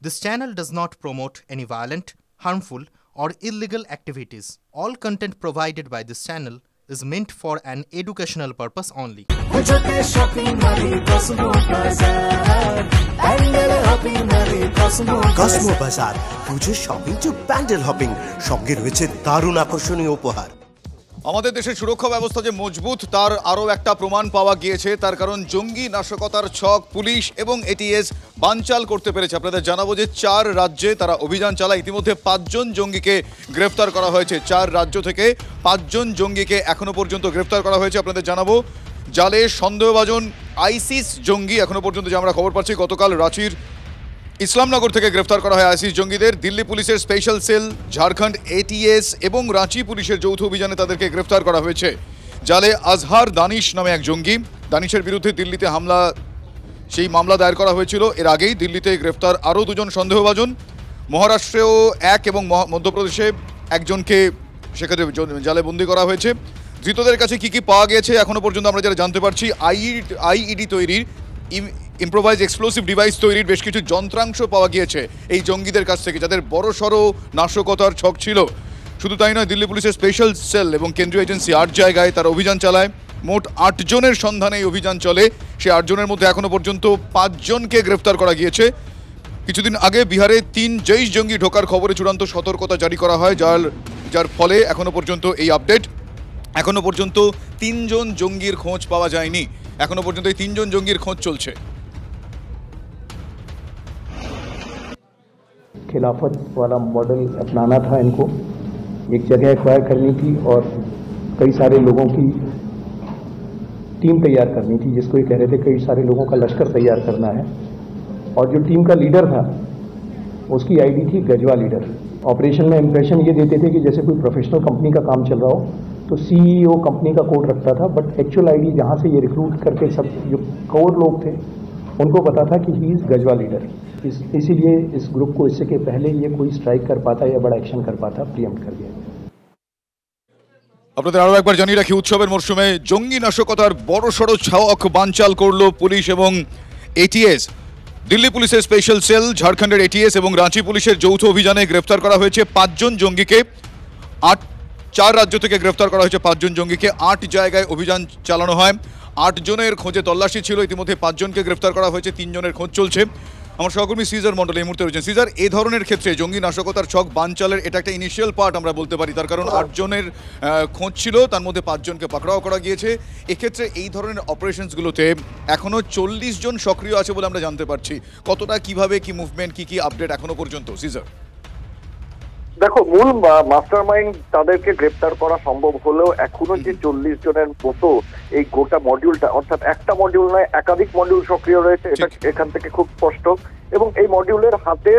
This channel does not promote any violent, harmful, or illegal activities. All content provided by this channel is meant for an educational purpose only. Cosmo বাজার পুজোর shopping two pandal hopping সঙ্গে রয়েছে দারুণ আকর্ষণীয় উপহার। আমাদের দেশের সুরক্ষা ব্যবস্থা যে মজবুত তার আরও একটা প্রমাণ পাওয়া গিয়েছে, তার কারণ জঙ্গি নাশকতার ছক পুলিশ এবং এটিএস বানচাল করতে পেরেছে। আপনাদের জানাবো যে 4 রাজ্যে তারা অভিযান চালায়। ইতিমধ্যে 5 জন জঙ্গিকে গ্রেফতার করা হয়েছে। 4 রাজ্য থেকে 5 জন জঙ্গিকে এখনো পর্যন্ত গ্রেফতার করা হয়েছে। আপনাদের জানাবো জালে সন্দেহভাজন আইসিস জঙ্গি এখনো পর্যন্ত যে আমরা খবর পাচ্ছি, গতকাল রাঁচির ইসলামনগর থেকে গ্রেফতার করা হয় আইসিস জঙ্গিদের। দিল্লি পুলিশের স্পেশাল সেল, ঝাড়খণ্ড এটিএস এবং রাঁচি পুলিশের যৌথ অভিযানে তাদেরকে গ্রেফতার করা হয়েছে। জালে আজহার দানিশ নামে এক জঙ্গি, দানিশের বিরুদ্ধে দিল্লিতে সেই মামলা দায়ের করা হয়েছিল। এর আগেই দিল্লিতে গ্রেফতার আরও 2 জন সন্দেহভাজন। মহারাষ্ট্রেও 1 এবং মধ্যপ্রদেশে একজনকে সেক্ষেত্রে জালে বন্দি করা হয়েছে। ধৃতদের কাছে কি কি পাওয়া গেছে এখনো পর্যন্ত আমরা যারা জানতে পারছি, আইইডি তৈরির, ইম্প্রোভাইজ এক্সপ্লোসিভ ডিভাইস তৈরির বেশ কিছু যন্ত্রাংশ পাওয়া গিয়েছে এই জঙ্গিদের কাছ থেকে, যাদের বড়সড় নাশকতার ছক ছিল। শুধু তাই নয়, দিল্লি পুলিশের স্পেশাল সেল এবং কেন্দ্রীয় এজেন্সি 8 জায়গায় তার অভিযান চালায়। মোট 8 জনের সন্ধানে এই অভিযান চলে। সেই 8 জনের মধ্যে এখনো পর্যন্ত 5 জনকে গ্রেফতার করা গিয়েছে। কিছুদিন আগে বিহারে 3 জৈশ জঙ্গি ঢোকার খবরে চূড়ান্ত সতর্কতা জারি করা হয়, যার ফলে এখনো পর্যন্ত এই আপডেট। এখনো পর্যন্ত 3 জন জঙ্গির খোঁজ পাওয়া যায়নি। এখনো পর্যন্ত এই 3 জন জঙ্গির খোঁজ চলছে। खिलाफत वाला मॉडल अपनाना था इनको, एक जगह एक्वायर करनी थी और कई सारे लोगों की टीम तैयार करनी थी, जिसको ये कह रहे थे कई सारे लोगों का लश्कर तैयार करना है। और जो टीम का लीडर था उसकी आईडी थी गजवा लीडर। ऑपरेशन में इंप्रेशन ये देते थे कि जैसे कोई प्रोफेशनल कंपनी का काम चल रहा हो, तो सीईओ कंपनी का कोड रखता था, बट एक्चुअल आईडी जहाँ से ये रिक्रूट करके सब जो कोर लोग थे उनको पता था कि ही इज़ गजवा लीडर। इसीलिए इस ग्रुप को इससे के पहले ये कोई स्ट्राइक कर पाता या बड़ा एक्शन कर पाता, प्रीएम्प्ट कर दिया। আপনাদের আরও একবার জানিয়ে রাখি, উৎসবের মরশুমে জঙ্গি নাশকতার বড়সড় ছক বানচাল করল পুলিশ এবং এটিএস। দিল্লি পুলিশের স্পেশাল সেল, ঝাড়খণ্ডের এটিএস এবং রাঁচি পুলিশের যৌথ অভিযানে গ্রেফতার করা হয়েছে 5 জন জঙ্গিকে। 4 রাজ্য থেকে গ্রেফতার করা হয়েছে 5 জন জঙ্গিকে। 8 জায়গায় অভিযান চালানো হয়। 8 জনের খোঁজে তল্লাশি ছিল। ইতিমধ্যে 5 জনকে গ্রেফতার করা হয়েছে, 3 জনের খোঁজ চলছে। আমার সহকর্মী সিজার মন্ডল এই মুহূর্তে রয়েছেন। সিজার, এই ধরনের ক্ষেত্রে জঙ্গি নাশকতার ছক বানচালের এটা একটা ইনিশিয়াল পার্ট আমরা বলতে পারি, তার কারণ 8 জনের খোঁজ ছিল, তার মধ্যে 5 জনকে পাকড়াও করা গিয়েছে। এক্ষেত্রে এই ধরনের অপারেশনসগুলোতে এখনো 40 জন সক্রিয় আছে বলে আমরা জানতে পারছি। কতটা, কিভাবে, কি মুভমেন্ট, কি আপডেট এখনো পর্যন্ত সিজার? দেখো, মূল মাস্টার মাইন্ড তাদেরকে গ্রেপ্তার করা সম্ভব হলেও এখনো যে 40 জনের মতো এই গোটা মডিউলটা, অর্থাৎ একটা মডিউল নয় একাধিক মডিউল সক্রিয় রয়েছে, এটা এখান থেকে খুব স্পষ্ট। এবং এই মডিউলের হাতে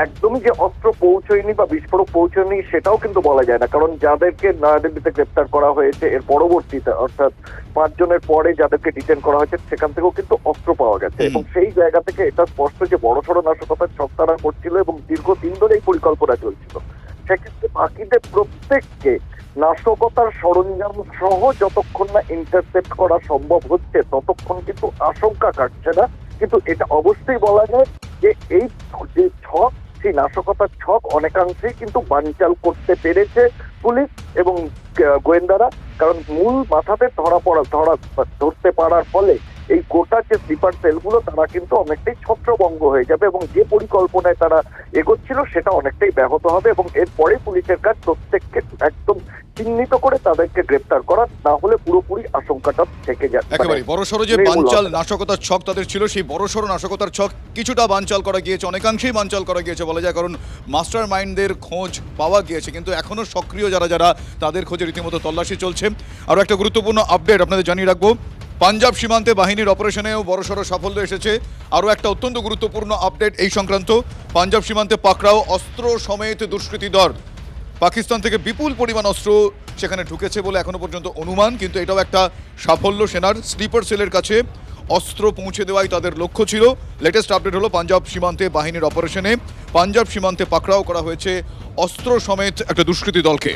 একদমই যে অস্ত্র পৌঁছয়নি বা বিস্ফোরক পৌঁছয়নি সেটাও কিন্তু বলা যায় না, কারণ যাদেরকে নয়াদিল্লিতে গ্রেপ্তার করা হয়েছে এর পরবর্তীতে, অর্থাৎ 5 জনের পরে যাদেরকে ডিটেন করা হয়েছে সেখান থেকেও কিন্তু অস্ত্র পাওয়া গেছে। এবং সেই জায়গা থেকে এটা স্পষ্ট যে বড়সড় নাশকতার ছক তারা করছিল এবং দীর্ঘদিন ধরে এই পরিকল্পনা চলছিল। সেক্ষেত্রে বাকিদের প্রত্যেককে নাশকতার সরঞ্জাম সহ যতক্ষণ না ইন্টারসেপ্ট করা সম্ভব হচ্ছে ততক্ষণ কিন্তু আশঙ্কা কাটছে না। কিন্তু এটা অবশ্যই বলা যায় যে এই যে ছক, সেই নাশকতার ছক অনেকাংশেই কিন্তু বানচাল করতে পেরেছে পুলিশ এবং গোয়েন্দারা, কারণ মূল মাথাতে ধরতে পারার ফলে এই গোটা যে স্লিপার সেলগুলো তারা কিন্তু অনেকটাই ছত্রভঙ্গ হয়ে যাবে এবং যে পরিকল্পনায় তারা এগোচ্ছিল সেটা অনেকটাই ব্যাহত হবে। এবং এরপরে পুলিশের কাজ প্রত্যেককে একদম চিহ্নিত করে তাদেরকে গ্রেপ্তার করা, না হলে পুরোপুরি আশঙ্কাটা থেকে যাবে। একেবারে বড়সড় যে বানচাল নাশকতার ছক তাদের ছিল, সেই বড়সড় নাশকতার ছক কিছুটা বানচাল করা গিয়েছে, অনেকাংশেই বানচাল করা গিয়েছে বলা যায়, কারণ মাস্টার মাইন্ডদের খোঁজ পাওয়া গিয়েছে, কিন্তু এখনো সক্রিয় যারা তাদের খোঁজে রীতিমতো তল্লাশি চলছে। আরও একটা গুরুত্বপূর্ণ আপডেট আপনাদের জানিয়ে রাখবো, পাঞ্জাব সীমান্তে বাহিনীর অপারেশনেও বড়সড় সাফল্য এসেছে। আরও একটা অত্যন্ত গুরুত্বপূর্ণ আপডেট এই সংক্রান্ত, পাঞ্জাব সীমান্তে পাকড়াও অস্ত্র সমেত দুষ্কৃতী দল। পাকিস্তান থেকে বিপুল পরিমাণ অস্ত্র সেখানে ঢুকেছে বলে এখনো পর্যন্ত অনুমান, কিন্তু এটাও একটা সাফল্য সেনার। স্লিপার সেলের কাছে অস্ত্র পৌঁছে দেওয়াই তাদের লক্ষ্য ছিল। লেটেস্ট আপডেট হলো, পাঞ্জাব সীমান্তে বাহিনীর অপারেশনে পাঞ্জাব সীমান্তে পাকড়াও করা হয়েছে অস্ত্র সমেত একটা দুষ্কৃতী দলকে।